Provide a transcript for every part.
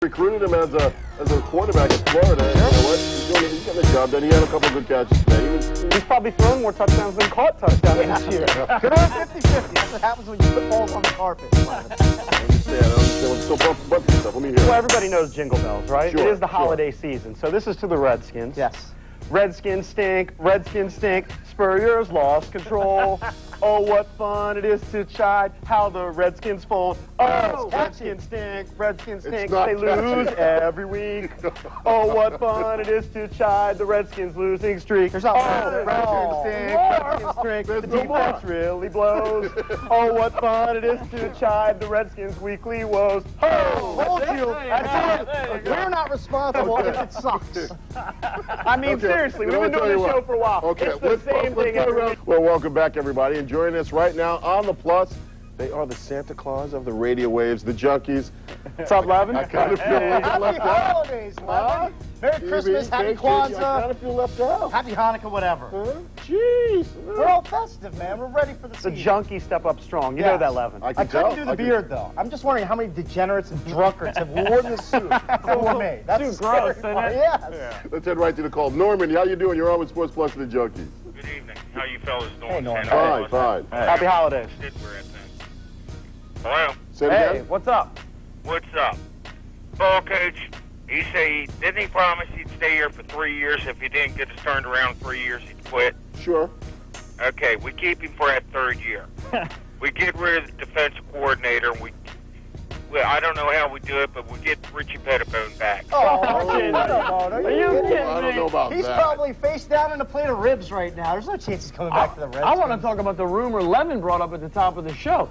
Recruited him as a quarterback in Florida. You know what? He's got the job done. He had a couple of good catches today. He's probably thrown more touchdowns than caught touchdowns this year. They're 50-50. That's what happens when you put balls on the carpet. I understand. What's so bumping stuff. Let me hear it. Well, everybody knows Jingle Bells, right? Sure, it is the holiday season. So this is to the Redskins. Yes. Redskins stink. Redskins stink. Spurrier's lost control. Oh, what fun it is to chide how the Redskins fold. Oh, Redskins stink. Redskins stink. They lose every week. Oh, what fun it is to chide the Redskins losing streak. There's not Redskins stink. Redskins stink. The defense really blows. Oh, what fun it is to chide the Redskins' weekly woes. Oh, told you. We're not responsible if it sucks. I mean, seriously, we've been doing this show for a while. Okay, it's the same thing every week. Well, welcome back, everybody. And joining us right now on the Plus, they are the Santa Claus of the radio waves, the Junkies. What's up, Levin? I kind of feel left out. Happy holidays, Levin. Merry Christmas, Happy Kwanzaa. I kind of feel left out. Happy Hanukkah, whatever. Jeez. We're all festive, man. We're ready for the season. The Junkies step up strong. You know that, Levin. I couldn't do the beard, though. I'm just wondering how many degenerates and drunkards have worn the suit before me. That's too gross, isn't it? Yes. Yeah. Let's head right to the call. Norman, how you doing? You're on with Sports Plus and the Junkies. Good evening. How you fellas doing? Hey, Norman. Fine, fine. Happy holidays. Hello? Say it Hey, again? what's up? What's up? Ball coach, didn't he promise he'd stay here for 3 years? If he didn't get us turned around in 3 years, he'd quit? Sure. Okay, we keep him for that third year. We get rid of the defensive coordinator, and I don't know how we do it, but we get Richie Pettibone back. Oh, are you kidding me? I don't know about He's that. probably face down in a plate of ribs right now. There's no chance he's coming back to the Redskins. I want to talk about the rumor Levin brought up at the top of the show.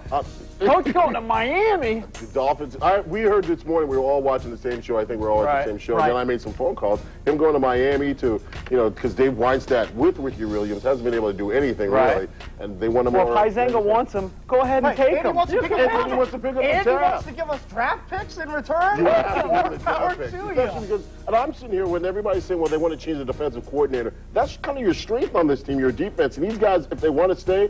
Coach going to Miami. The Dolphins. We heard this morning. We were all watching the same show. I think we were all at the same show. Right. Then I made some phone calls. Him going to Miami to, because Dave Weinstadt with Ricky Williams hasn't been able to do anything really, and they want him. Well, if Huizenga wants him, go ahead and take Andy him. wants to pick him Andy wants to pick up the Andy tab. wants to give us draft picks in return? You have to give the More draft power picks, to you. especially because, and I'm sitting here when everybody's saying, well, they want to change the defensive coordinator. That's kind of your strength on this team, your defense. And these guys, if they want to stay,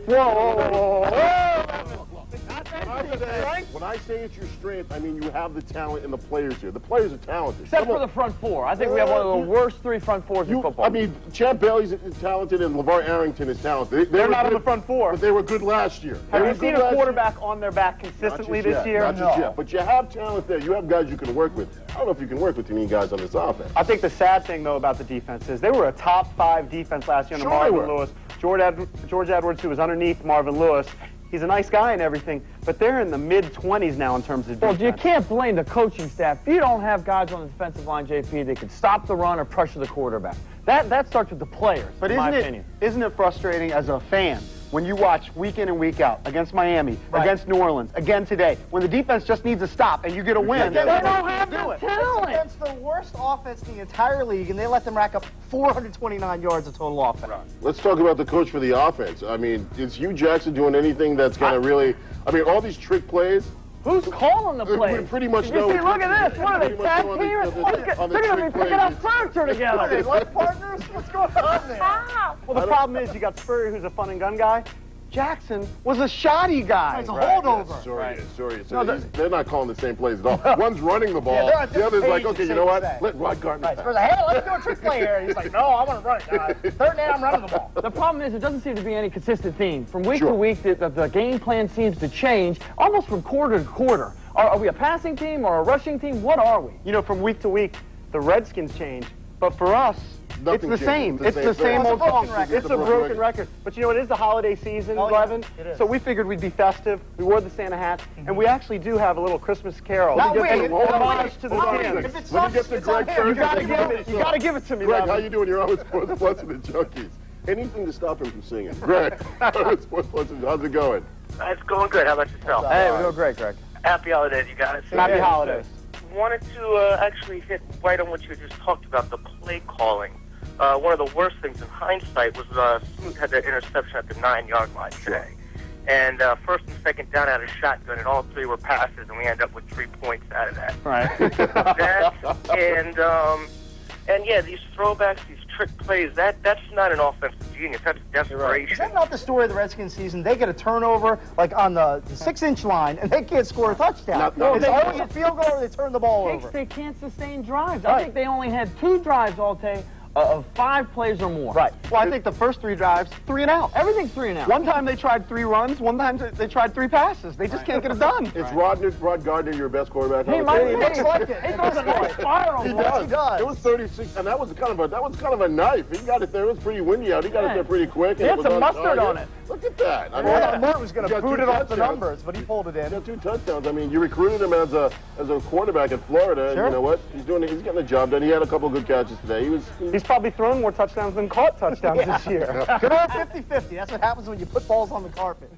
when I say it's your strength, I mean you have the talent and the players here. The players are talented. Except for the front four. I think we have one of the worst three front fours in football. I mean, Champ Bailey's talented and LeVar Arrington is talented. They're not in the front four. But they were good last year. Have you seen a quarterback on their back consistently this year? Not just yet. But you have talent there. You have guys you can work with. I don't know if you can work with too many guys on this offense. I think the sad thing, though, about the defense is they were a top 5 defense last year under Marvin Lewis. George Edwards, who was underneath Marvin Lewis, he's a nice guy and everything, but they're in the mid-20s now in terms of defense. Well, you can't blame the coaching staff. If you don't have guys on the defensive line, JP, they can stop the run or pressure the quarterback. That starts with the players, but in my opinion. Isn't it frustrating as a fan when you watch week in and week out against Miami, against New Orleans, again today, when the defense just needs to stop and you get a win? They don't have the talent. It's against the worst offense in the entire league, and they let them rack up 429 yards of total offense. Let's talk about the coach for the offense. I mean, is Hugh Jackson doing anything that's going to really, I mean, all these trick plays. Who's calling the plays? We pretty much you know. See, look at this. What are they, tag teamers? They're going to be picking up furniture together. Are they life partners? What's going on there? Well, the problem is you got Spurrier, who's a fun and gun guy. Jackson was a shoddy guy. It's a holdover. Sorry. They're not calling the same plays at all. One's running the ball. The other's like, okay, you know what? Let Rod Gardner pass. Spurs like, hey, let's do a trick play here. He's like, no, I want to run it. Third down, I'm running the ball. The problem is, it doesn't seem to be any consistent theme. From week to week, the game plan seems to change, almost from quarter to quarter. Are we a passing team or a rushing team? What are we? You know, from week to week, the Redskins change, but for us, Nothing it's the same. It's the same old song. It's a broken record. But you know, it is the holiday season, Levin. So we figured we'd be festive. We wore the Santa hats, and we actually do have a little Christmas carol. Homage to the Skins. Let me get to Greg first. You got to give it to me, Greg, Levin. how you doing? You're on with Sports Plus and the Junkies. Anything to stop him from singing. Greg, Sports Plus, how's it going? It's going good. How about yourself? Hey, we're doing great, Greg. Happy holidays, you guys. Happy holidays. Wanted to actually hit right on what you just talked about, the play calling. One of the worst things in hindsight was Smoot had that interception at the 9-yard line today. And first and second down out of shotgun, and all 3 were passes, and we ended up with 3 points out of that. Right. That, and And yeah, these throwbacks, these trick plays, that's not an offensive genius. That's desperation. Is that not the story of the Redskins season? They get a turnover like on the 6-inch line, and they can't score a touchdown. It's always a field goal, or they turn the ball over. They can't sustain drives. I think they only had 2 drives all day of 5 plays or more. Right. Well, I think the first 3 drives, 3 and out. Everything's 3 and out. One time they tried 3 runs. One time they tried 3 passes. They just can't get it done. Is Rod Gardner your best quarterback? He might be. He looks like it. He throws a nice spiral. He does. It was 36, and that was kind of a knife. He got it there. It was pretty windy out. He got it there pretty quick. He had some mustard on it. Look at that. I thought Mort was going to boot it off the numbers, but he pulled it in. He got 2 touchdowns. I mean, you recruited him as a quarterback in Florida. Sure. And you know what? He's getting the job done. He had a couple of good catches today. He's probably thrown more touchdowns than caught touchdowns this year. Good old 50-50. That's what happens when you put balls on the carpet.